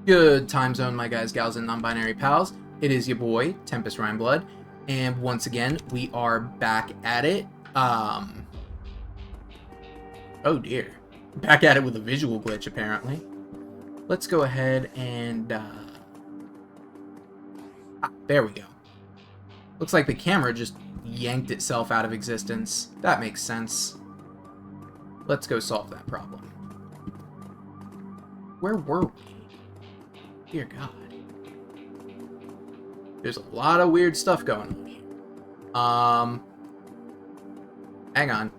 Good time zone, my guys, gals, and non-binary pals. It is your boy, Tempest Rhineblood, and once again, we are back at it. Oh dear. Back at it with a visual glitch, apparently. Let's go ahead and, there we go. Looks like the camera just yanked itself out of existence. That makes sense. Let's go solve that problem. Where were we? Dear God. There's a lot of weird stuff going on here. Hang on.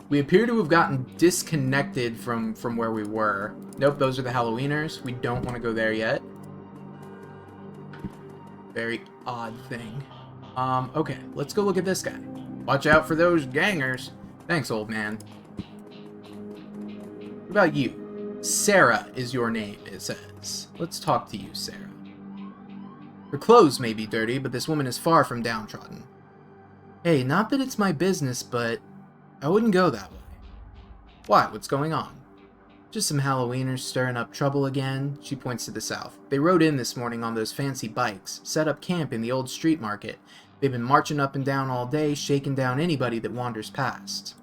We appear to have gotten disconnected from where we were. Nope, those are the Halloweeners. We don't want to go there yet. Very odd thing. Okay, let's go look at this guy. Watch out for those gangers. Thanks, old man. What about you? Sarah is your name, it says. Let's talk to you, Sarah. Her clothes may be dirty, but this woman is far from downtrodden. Hey, not that it's my business, but I wouldn't go that way. Why? What's going on? Just some Halloweeners stirring up trouble again. She points to the south. They rode in this morning on those fancy bikes, set up camp in the old street market. They've been marching up and down all day, shaking down anybody that wanders past.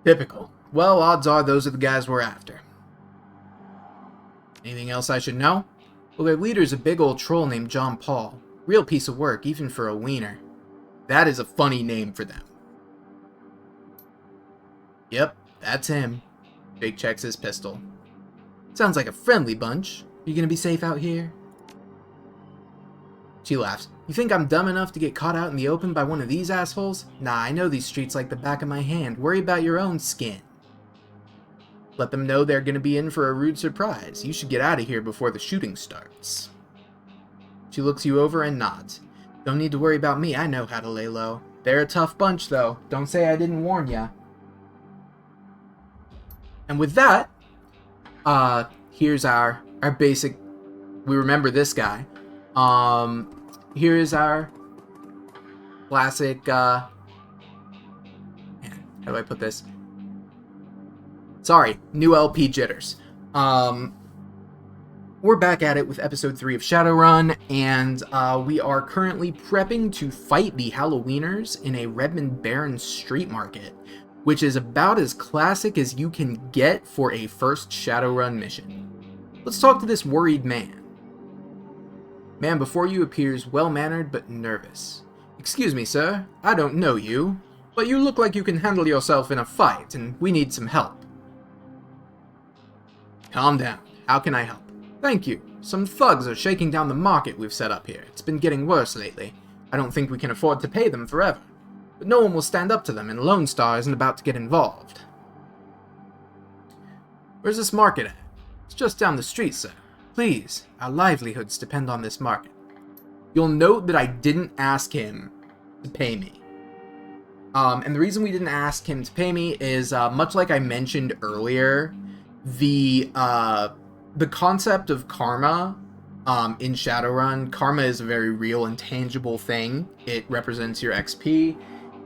Typical. Well, odds are those are the guys we're after. Anything else I should know? Well, their leader's a big old troll named John Paul. Real piece of work, even for a wiener. That is a funny name for them. Yep, that's him. Jake checks his pistol. Sounds like a friendly bunch. Are you gonna be safe out here? She laughs. You think I'm dumb enough to get caught out in the open by one of these assholes? Nah, I know these streets like the back of my hand. Worry about your own skin. Let them know they're gonna be in for a rude surprise. You should get out of here before the shooting starts. She looks you over and nods. Don't need to worry about me, I know how to lay low. They're a tough bunch, though. Don't say I didn't warn ya. And with that, here's our basic... We remember this guy. Here is our classic, man, how do I put this? Sorry, new LP jitters. We're back at it with episode 3 of Shadowrun, and we are currently prepping to fight the Halloweeners in a Redmond Barrens street market, which is about as classic as you can get for a first Shadowrun mission. Let's talk to this worried man. Man before you appears well-mannered but nervous. Excuse me, sir, I don't know you, but you look like you can handle yourself in a fight, and we need some help. Calm down. How can I help? Thank you. Some thugs are shaking down the market we've set up here. It's been getting worse lately. I don't think we can afford to pay them forever. But no one will stand up to them, and Lone Star isn't about to get involved. Where's this market at? It's just down the street, sir. Please, our livelihoods depend on this market. You'll note that I didn't ask him to pay me. And the reason we didn't ask him to pay me is, much like I mentioned earlier, the concept of karma in Shadowrun, karma is a very real and tangible thing. It represents your XP,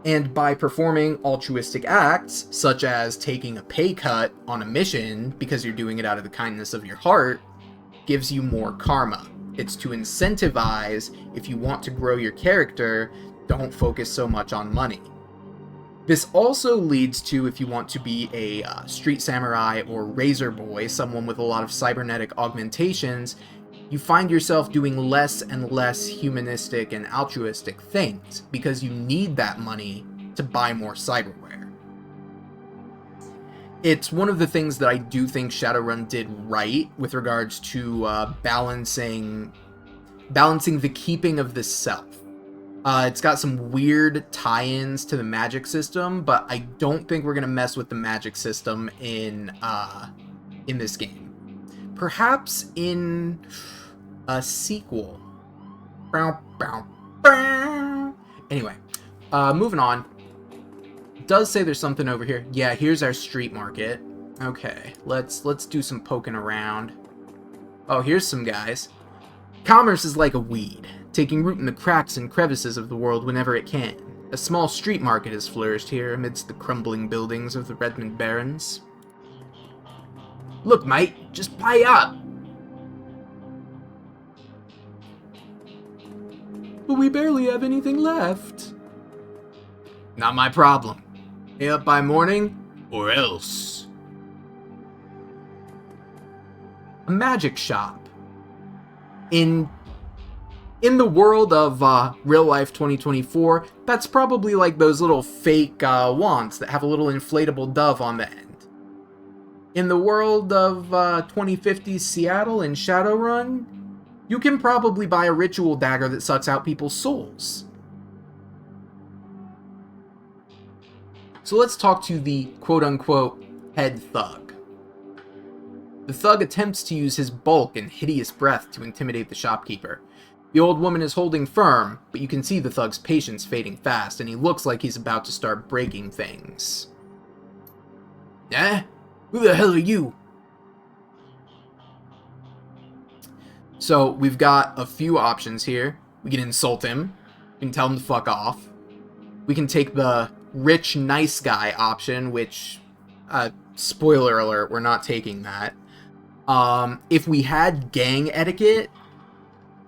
and by performing altruistic acts, such as taking a pay cut on a mission because you're doing it out of the kindness of your heart, gives you more karma. It's to incentivize, if you want to grow your character, don't focus so much on money. This also leads to, if you want to be a street samurai or razor boy, someone with a lot of cybernetic augmentations, you find yourself doing less and less humanistic and altruistic things, because you need that money to buy more cyberware. It's one of the things that I do think Shadowrun did right with regards to balancing the keeping of the self. It's got some weird tie-ins to the magic system, but I don't think we're gonna mess with the magic system in this game. Perhaps in a sequel. Anyway, moving on. It does say there's something over here. Yeah, here's our street market. Okay, let's do some poking around. Oh, here's some guys. Commerce is like a weed, taking root in the cracks and crevices of the world whenever it can. A small street market has flourished here amidst the crumbling buildings of the Redmond Barrens. Look, mate, just pay up. But we barely have anything left. Not my problem. Pay up by morning, or else. A magic shop. In the world of real life 2024, that's probably like those little fake wands that have a little inflatable dove on the end. In the world of 2050 Seattle and Shadowrun, you can probably buy a ritual dagger that sucks out people's souls. So let's talk to the quote-unquote head thug. The thug attempts to use his bulk and hideous breath to intimidate the shopkeeper. The old woman is holding firm, but you can see the thug's patience fading fast, and he looks like he's about to start breaking things. Eh? Who the hell are you? So, we've got a few options here. We can insult him. We can tell him to fuck off. We can take the rich, nice guy option, which, spoiler alert, we're not taking that. If we had gang etiquette,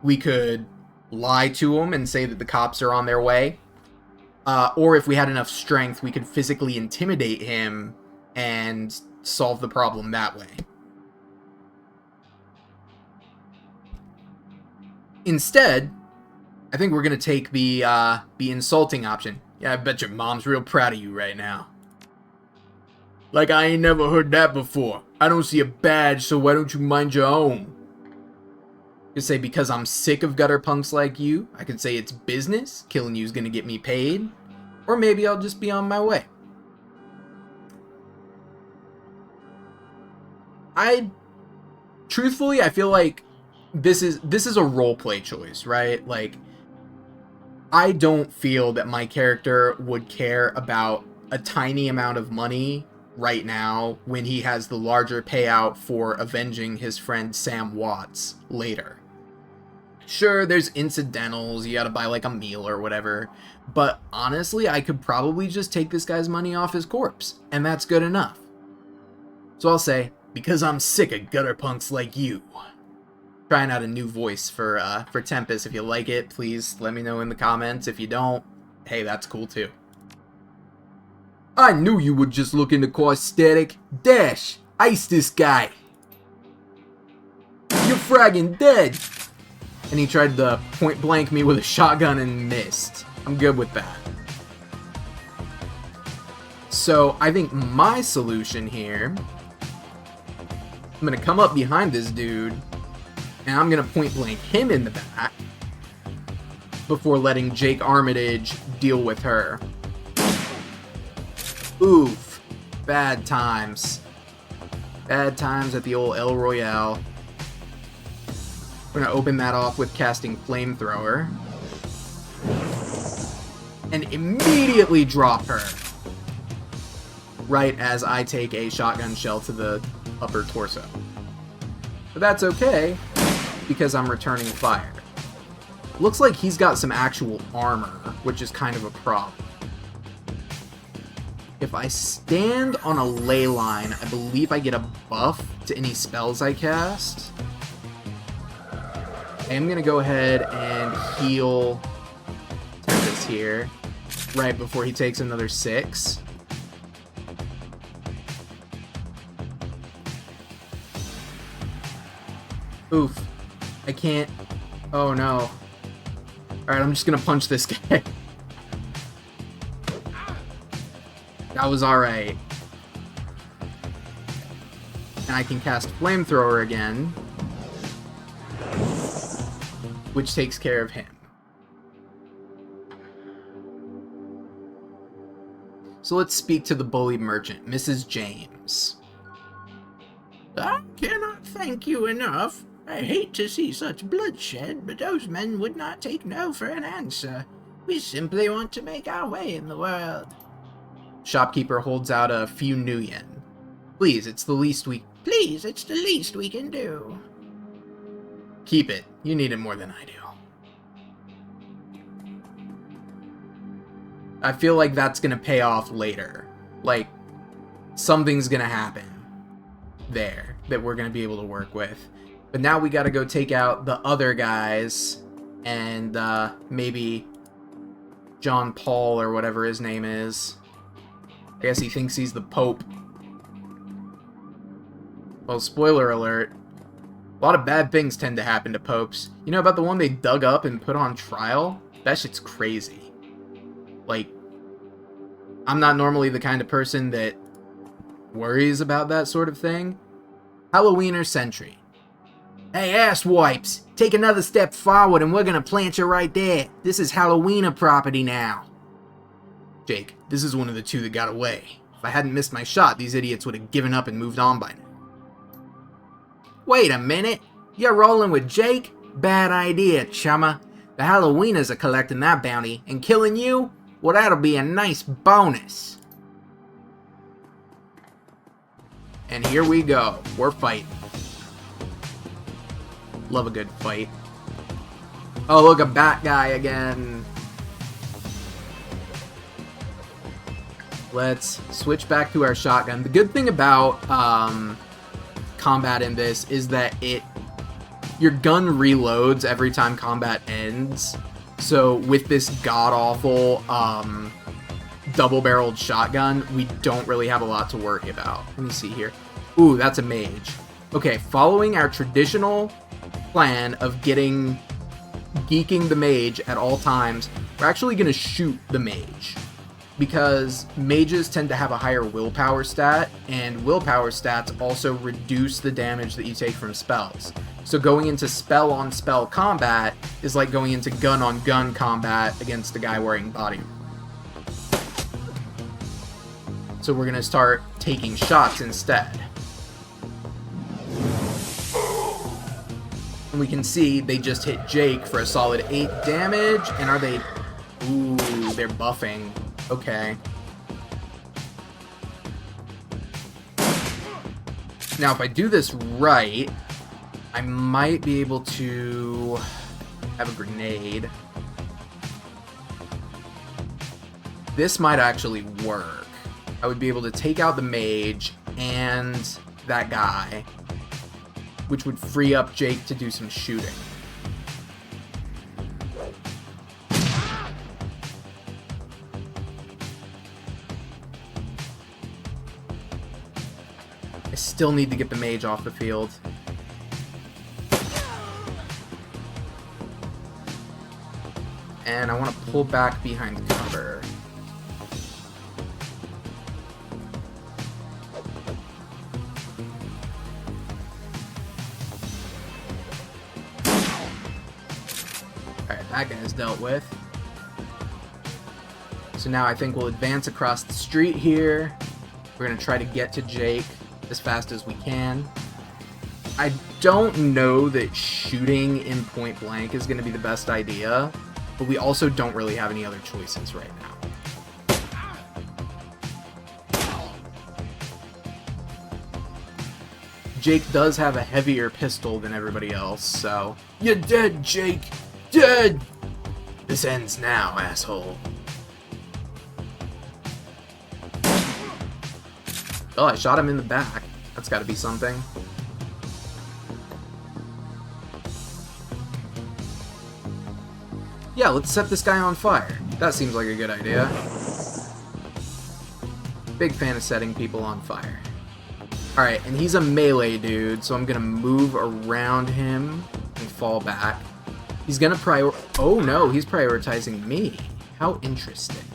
we could lie to him and say that the cops are on their way. Or if we had enough strength, we could physically intimidate him and solve the problem that way. Instead, I think we're going to take the insulting option. Yeah, I bet your mom's real proud of you right now. Like I ain't never heard that before. I don't see a badge, so why don't you mind your own? You could say because I'm sick of gutter punks like you. I could say it's business. Killing you's gonna get me paid. Or maybe I'll just be on my way. Truthfully, I feel like this is a roleplay choice, right? Like, I don't feel that my character would care about a tiny amount of money right now when he has the larger payout for avenging his friend Sam Watts later. Sure, there's incidentals, you gotta buy like a meal or whatever, but honestly, I could probably just take this guy's money off his corpse, and that's good enough. So I'll say, because I'm sick of gutter punks like you. Trying out a new voice for Tempest. If you like it, please let me know in the comments. If you don't, hey, that's cool too. I knew you would just look into cost static. Dash! Ice this guy! You're fragging dead! And he tried to point blank me with a shotgun and missed. I'm good with that. So, I think my solution here... I'm gonna come up behind this dude, and I'm gonna point blank him in the back before letting Jake Armitage deal with her. Oof. Bad times. Bad times at the old El Royale. We're gonna open that off with casting Flamethrower. And immediately drop her. Right as I take a shotgun shell to the upper torso. But that's okay, because I'm returning fire. Looks like he's got some actual armor, which is kind of a problem. If I stand on a ley line, I believe I get a buff to any spells I cast. I'm gonna go ahead and heal Tempest here, right before he takes another 6. Oof. I can't... Oh no. Alright, I'm just gonna punch this guy. That was alright. And I can cast Flamethrower again, which takes care of him. So let's speak to the bullied merchant, Mrs. James. I cannot thank you enough. I hate to see such bloodshed, but those men would not take no for an answer. We simply want to make our way in the world. Shopkeeper holds out a few new yen. Please, it's the least we can do. Keep it. You need it more than I do. I feel like that's gonna pay off later. Like, something's gonna happen there that we're going to be able to work with. But now we got to go take out the other guys and maybe John Paul or whatever his name is. I guess he thinks he's the Pope. Well, spoiler alert. A lot of bad things tend to happen to popes. You know about the one they dug up and put on trial? That shit's crazy. Like, I'm not normally the kind of person that worries about that sort of thing. Halloweener Sentry. Hey, asswipes! Take another step forward and we're gonna plant you right there. This is Halloweener property now. Jake, this is one of the two that got away. If I hadn't missed my shot, these idiots would have given up and moved on by now. Wait a minute! You're rolling with Jake? Bad idea, chumma. The Halloweeners are collecting that bounty, and killing you? Well, that'll be a nice bonus. And here we go. We're fighting. Love a good fight. Oh, look, a bat guy again. Let's switch back to our shotgun. The good thing about combat in this is that your gun reloads every time combat ends. So with this god-awful double-barreled shotgun, we don't really have a lot to worry about. Let me see here. Ooh, that's a mage. Okay, following our traditional plan of geeking the mage at all times, we're actually going to shoot the mage. Because mages tend to have a higher willpower stat, and willpower stats also reduce the damage that you take from spells. So going into spell-on-spell combat is like going into gun-on-gun combat against a guy wearing body. So we're going to start taking shots instead. And we can see they just hit Jake for a solid 8 damage, and are they... Ooh, they're buffing. Okay. Now, if I do this right, I might be able to have a grenade. This might actually work. I would be able to take out the mage and that guy, which would free up Jake to do some shooting. I still need to get the mage off the field. And I want to pull back behind cover. Alright, that guy's dealt with. So now I think we'll advance across the street here. We're going to try to get to Jake as fast as we can. I don't know that shooting in point blank is going to be the best idea, but we also don't really have any other choices right now. Jake does have a heavier pistol than everybody else, so... You're dead, Jake! Dead! This ends now, asshole. Oh, I shot him in the back. That's gotta be something. Yeah, let's set this guy on fire. That seems like a good idea. Big fan of setting people on fire. Alright, and he's a melee dude, so I'm gonna move around him and fall back. He's gonna oh no, he's prioritizing me. How interesting.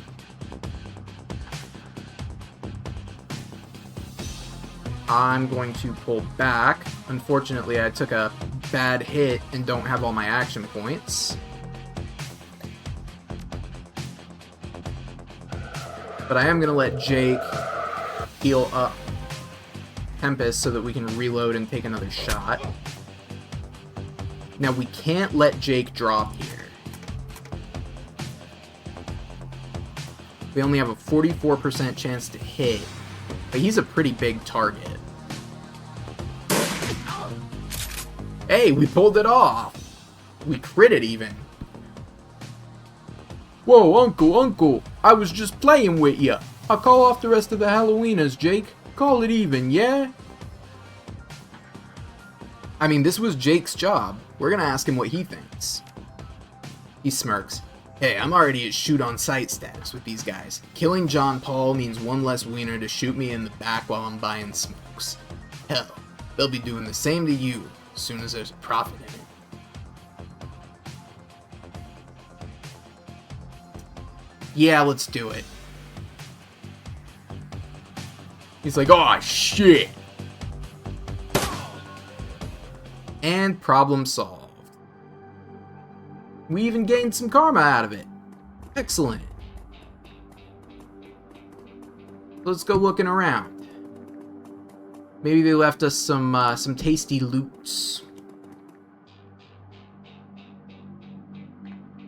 I'm going to pull back. Unfortunately, I took a bad hit and don't have all my action points. But I am going to let Jake heal up Tempest so that we can reload and take another shot. Now, we can't let Jake drop here. We only have a 44% chance to hit, but he's a pretty big target. Hey, we pulled it off! We crit it even. Whoa, Uncle, I was just playing with ya. I'll call off the rest of the Halloweeners, Jake. Call it even, yeah? I mean, this was Jake's job. We're gonna ask him what he thinks. He smirks. Hey, I'm already at shoot-on-sight status with these guys. Killing John Paul means one less wiener to shoot me in the back while I'm buying smokes. Hell, they'll be doing the same to you as soon as there's a profit in it. Yeah, let's do it. He's like, oh shit! And problem solved. We even gained some karma out of it. Excellent. Let's go looking around. Maybe they left us some tasty loots.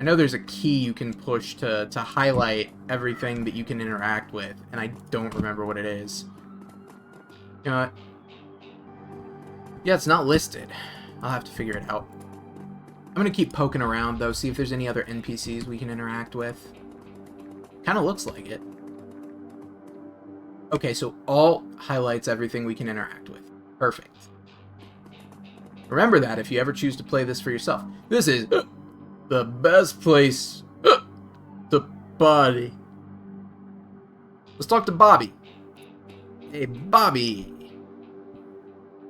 I know there's a key you can push to highlight everything that you can interact with, and I don't remember what it is. You know what? Yeah, it's not listed. I'll have to figure it out. I'm gonna keep poking around, though, see if there's any other NPCs we can interact with. Kinda looks like it. Okay, so alt highlights everything we can interact with. Perfect. Remember that if you ever choose to play this for yourself. This is the best place to party. Let's talk to Bobby. Hey, Bobby.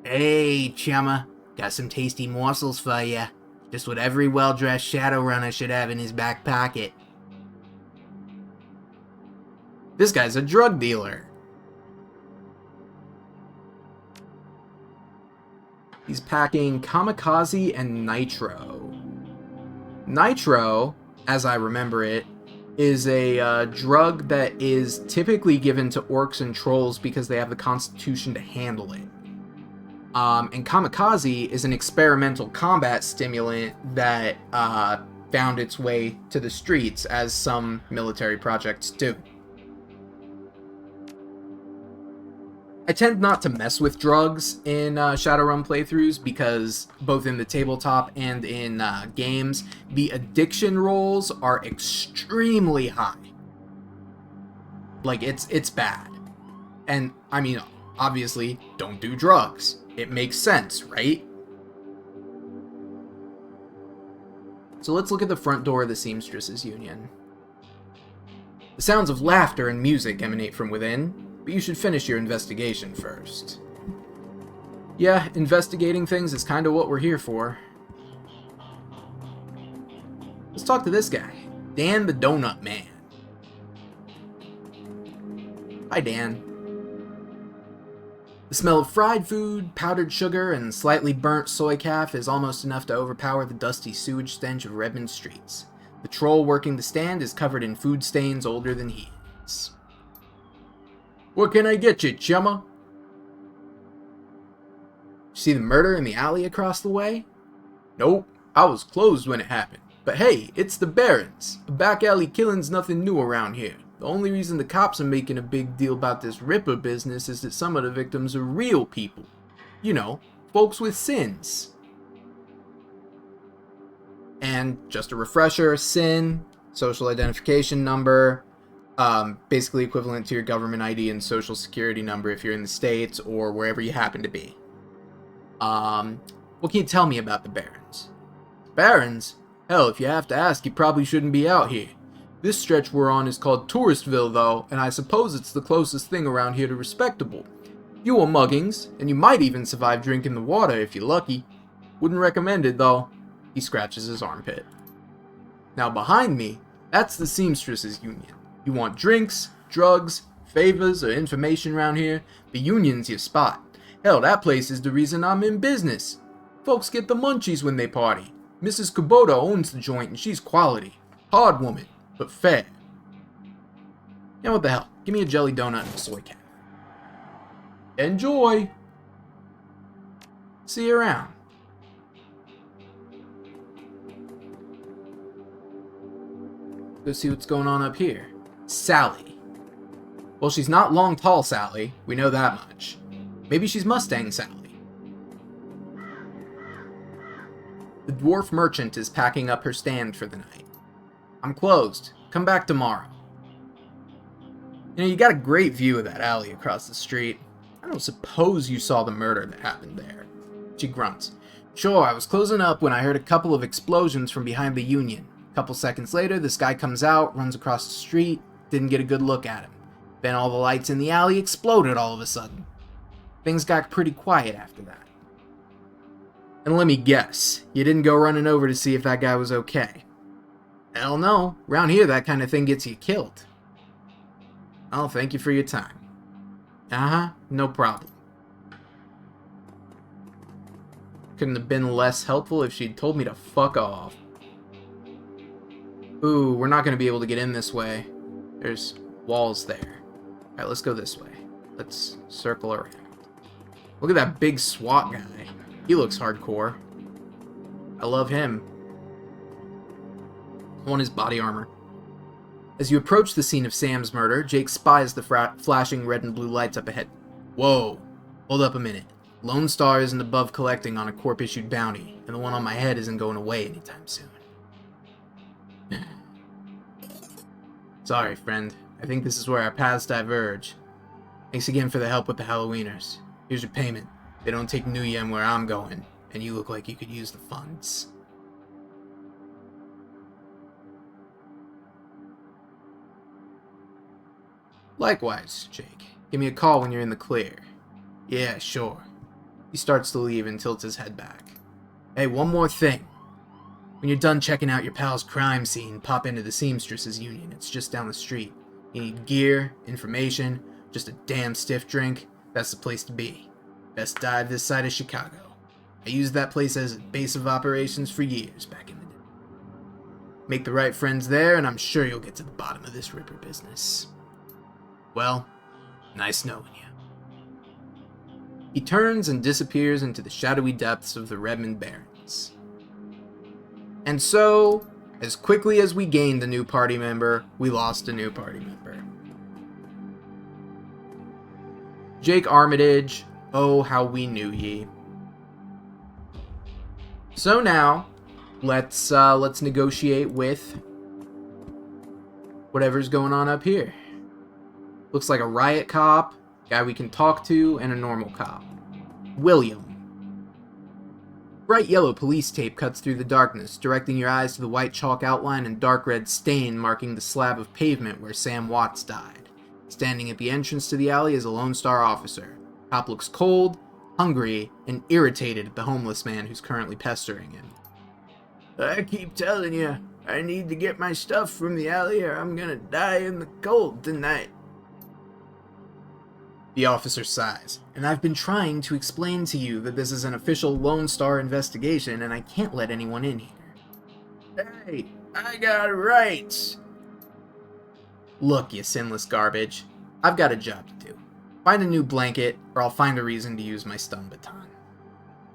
Hey, chumma. Got some tasty morsels for ya. Just what every well-dressed Shadowrunner should have in his back pocket. This guy's a drug dealer. He's packing kamikaze and nitro. Nitro, as I remember it, is a drug that is typically given to orcs and trolls because they have the constitution to handle it. And kamikaze is an experimental combat stimulant that found its way to the streets, as some military projects do. I tend not to mess with drugs in Shadowrun playthroughs because both in the tabletop and in games, the addiction rolls are extremely high. Like, it's bad. And, I mean, obviously, don't do drugs. It makes sense, right? So let's look at the front door of the Seamstresses Union. The sounds of laughter and music emanate from within, but you should finish your investigation first. Yeah, investigating things is kind of what we're here for. Let's talk to this guy, Dan the Donut Man. Hi, Dan. The smell of fried food, powdered sugar, and slightly burnt soy calf is almost enough to overpower the dusty sewage stench of Redmond streets. The troll working the stand is covered in food stains older than he is. What can I get you, chumma? See the murder in the alley across the way? Nope, I was closed when it happened. But hey, it's the Barons. A back alley killing's nothing new around here. The only reason the cops are making a big deal about this Ripper business is that some of the victims are real people. You know, folks with sins. And just a refresher, SIN, social identification number, basically equivalent to your government ID and social security number if you're in the States or wherever you happen to be. What can you tell me about the Barons? Barons? Hell, if you have to ask, you probably shouldn't be out here. This stretch we're on is called Touristville, though, and I suppose it's the closest thing around here to respectable. Few muggings, and you might even survive drinking the water if you're lucky. Wouldn't recommend it, though. He scratches his armpit. Now behind me, that's the Seamstresses Union. You want drinks, drugs, favors, or information around here, the Union's your spot. Hell, that place is the reason I'm in business. Folks get the munchies when they party. Mrs. Kubota owns the joint and she's quality. Hard woman, but fair. Yeah, what the hell? Give me a jelly donut and a soy cap. Enjoy! See you around. Go see what's going on up here. Sally. Well, she's not Long Tall Sally. We know that much. Maybe she's Mustang Sally. The dwarf merchant is packing up her stand for the night. I'm closed. Come back tomorrow. You know, you got a great view of that alley across the street. I don't suppose you saw the murder that happened there. She grunts. Sure, I was closing up when I heard a couple of explosions from behind the Union. A couple seconds later, this guy comes out, runs across the street, didn't get a good look at him. Then all the lights in the alley exploded all of a sudden. Things got pretty quiet after that. And let me guess, you didn't go running over to see if that guy was okay? Hell no, around here that kind of thing gets you killed. Oh, thank you for your time. Uh-huh, no problem. Couldn't have been less helpful if she'd told me to fuck off. Ooh, we're not going to be able to get in this way. There's walls there. Alright, let's go this way. Let's circle around. Look at that big SWAT guy. He looks hardcore. I love him. I want his body armor. As you approach the scene of Sam's murder, Jake spies the flashing red and blue lights up ahead. Whoa, hold up a minute. Lone Star isn't above collecting on a corp-issued bounty, and the one on my head isn't going away anytime soon. Sorry, friend. I think this is where our paths diverge. Thanks again for the help with the Halloweeners. Here's your payment. They don't take New Yem where I'm going, and you look like you could use the funds. Likewise, Jake. Give me a call when you're in the clear. Yeah, sure. He starts to leave and tilts his head back. Hey, one more thing. When you're done checking out your pal's crime scene, pop into the Seamstresses Union. It's just down the street. You need gear, information, just a damn stiff drink. That's the place to be. Best dive this side of Chicago. I used that place as a base of operations for years back in the day. Make the right friends there, and I'm sure you'll get to the bottom of this Ripper business. Well, nice knowing you. He turns and disappears into the shadowy depths of the Redmond Barrens. And so, as quickly as we gained a new party member, we lost a new party member. Jake Armitage, oh how we knew ye. So now, let's negotiate with whatever's going on up here. Looks like a riot cop, guy we can talk to, and a normal cop. William. Bright yellow police tape cuts through the darkness, directing your eyes to the white chalk outline and dark red stain marking the slab of pavement where Sam Watts died. Standing at the entrance to the alley is a Lone Star officer. Cop looks cold, hungry, and irritated at the homeless man who's currently pestering him. I keep telling you, I need to get my stuff from the alley or I'm gonna die in the cold tonight. The officer sighs. And I've been trying to explain to you that this is an official Lone Star investigation and I can't let anyone in here. Hey, I got rights. Look, you sinless garbage. I've got a job to do. Find a new blanket, or I'll find a reason to use my stun baton.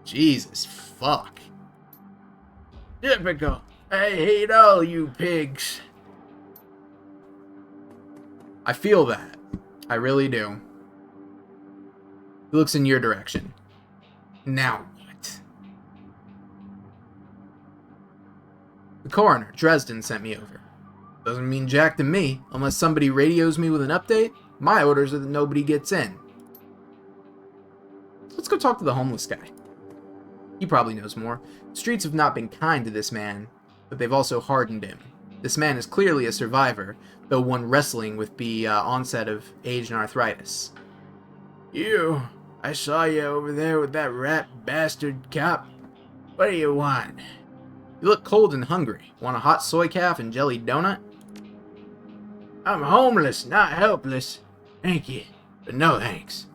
Jesus fuck. Typical. I hate all you pigs. I feel that. I really do. He looks in your direction. Now what? The coroner, Dresden, sent me over. Doesn't mean jack to me, unless somebody radios me with an update. My orders are that nobody gets in. Let's go talk to the homeless guy. He probably knows more. The streets have not been kind to this man, but they've also hardened him. This man is clearly a survivor, though one wrestling with the onset of age and arthritis. I saw you over there with that rat bastard cop. What do you want? You look cold and hungry. Want a hot soy calf and jelly donut? I'm homeless, not helpless. Thank you, but no thanks.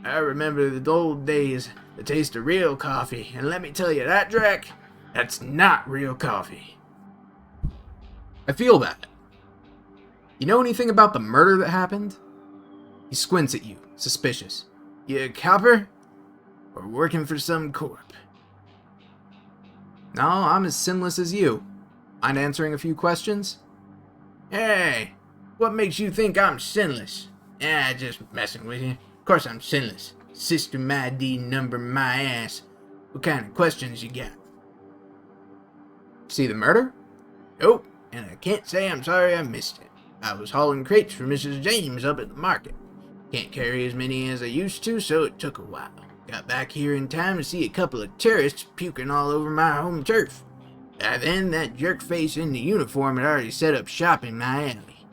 I remember the old days, the taste of real coffee, and let me tell you, that Drac, that's not real coffee. I feel that. You know anything about the murder that happened? He squints at you, suspicious. You a copper? Or working for some corp? No, I'm as sinless as you. Mind answering a few questions? Hey, what makes you think I'm sinless? Just messing with you. Of course I'm sinless. System ID number my ass. What kind of questions you got? See the murder? Nope, and I can't say I'm sorry I missed it. I was hauling crates for Mrs. James up at the market. Can't carry as many as I used to, so it took a while. Got back here in time to see a couple of tourists puking all over my home turf. By then, that jerk-face in the uniform had already set up shop in my alley.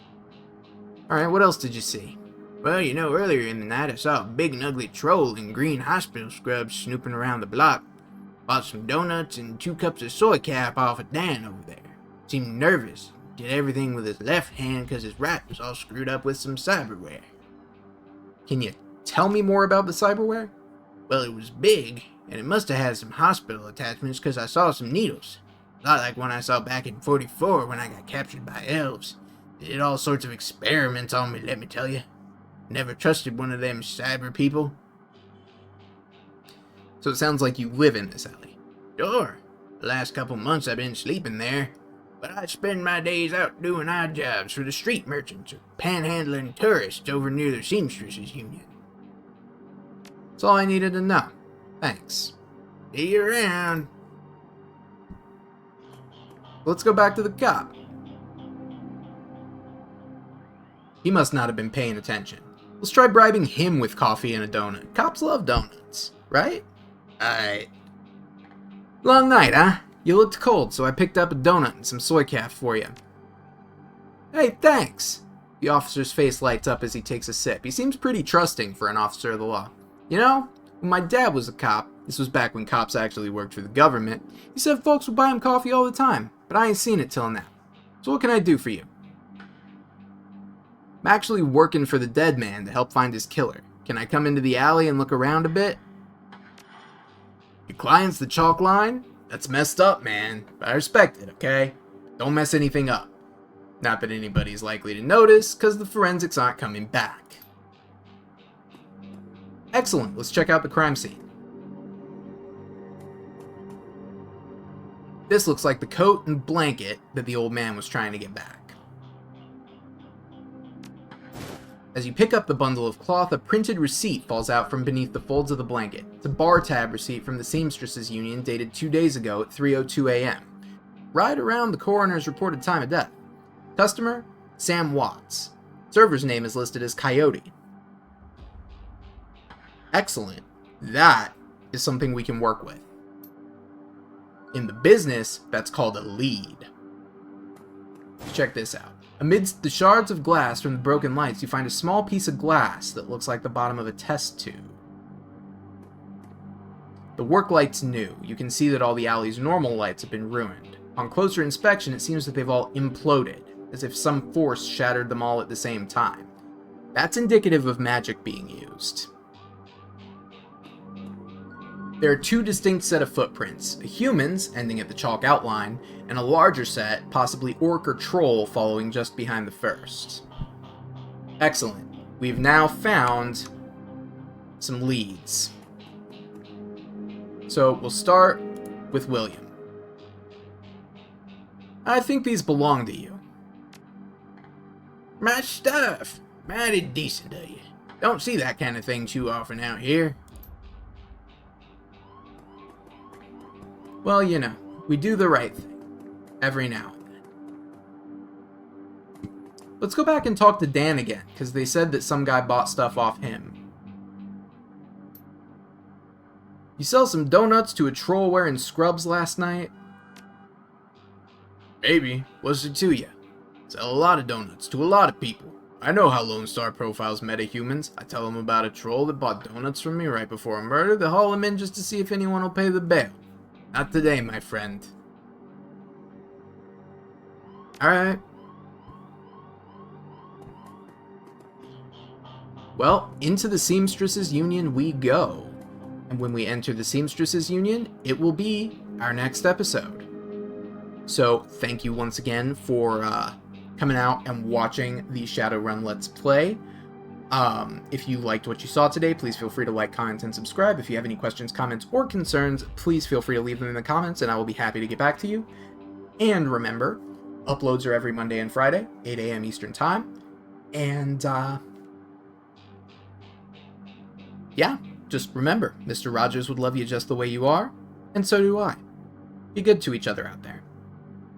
Alright, what else did you see? Well, earlier in the night I saw a big and ugly troll in green hospital scrubs snooping around the block. Bought some donuts and 2 cups of soy cap off of Dan over there. Seemed nervous. Did everything with his left hand because his right was all screwed up with some cyberware. Can you tell me more about the cyberware? Well, it was big, and it must have had some hospital attachments because I saw some needles. A lot like one I saw back in 44 when I got captured by elves. They did all sorts of experiments on me, let me tell you. Never trusted one of them cyber people. So it sounds like you live in this alley. Sure. The last couple months I've been sleeping there. But I spend my days out doing odd jobs for the street merchants or panhandling tourists over near the seamstresses union. That's all I needed to know. Thanks. See you around. Let's go back to the cop. He must not have been paying attention. Let's try bribing him with coffee and a donut. Cops love donuts, right? Alright. Long night, huh? You looked cold, so I picked up a donut and some soy calf for you. Hey, thanks! The officer's face lights up as he takes a sip. He seems pretty trusting for an officer of the law. You know, when my dad was a cop, this was back when cops actually worked for the government, he said folks would buy him coffee all the time, but I ain't seen it till now. So what can I do for you? I'm actually working for the dead man to help find his killer. Can I come into the alley and look around a bit? Your client's the chalk line? That's messed up, man. But I respect it, okay? Don't mess anything up. Not that anybody's likely to notice, because the forensics aren't coming back. Excellent, let's check out the crime scene. This looks like the coat and blanket that the old man was trying to get back. As you pick up the bundle of cloth, a printed receipt falls out from beneath the folds of the blanket. It's a bar tab receipt from the Seamstresses Union dated 2 days ago at 3:02 a.m. Right around the coroner's reported time of death. Customer, Sam Watts. Server's name is listed as Coyote. Excellent. That is something we can work with. In the business, that's called a lead. Check this out. Amidst the shards of glass from the broken lights, you find a small piece of glass that looks like the bottom of a test tube. The work light's new. You can see that all the alley's normal lights have been ruined. On closer inspection, it seems that they've all imploded, as if some force shattered them all at the same time. That's indicative of magic being used. There are 2 distinct set of footprints, a human's, ending at the chalk outline, and a larger set, possibly orc or troll, following just behind the first. Excellent. We've now found some leads. So we'll start with William. I think these belong to you. My stuff. Mighty decent of you. Don't see that kind of thing too often out here. Well, you know, we do the right thing. Every now and then. Let's go back and talk to Dan again, because they said that some guy bought stuff off him. You sell some donuts to a troll wearing scrubs last night? Maybe. What's it to you? Sell a lot of donuts to a lot of people. I know how Lone Star profiles metahumans. I tell them about a troll that bought donuts from me right before a murder. They haul him in just to see if anyone will pay the bail. Not today, my friend. Alright. Well, into the Seamstresses Union we go. And when we enter the Seamstresses Union, it will be our next episode. So, thank you once again for coming out and watching the Shadowrun Let's Play. If you liked what you saw today, please feel free to like, comment, and subscribe. If you have any questions, comments, or concerns, please feel free to leave them in the comments, and I will be happy to get back to you. And remember, uploads are every Monday and Friday, 8 a.m. Eastern Time. And, yeah, just remember, Mr. Rogers would love you just the way you are, and so do I. Be good to each other out there.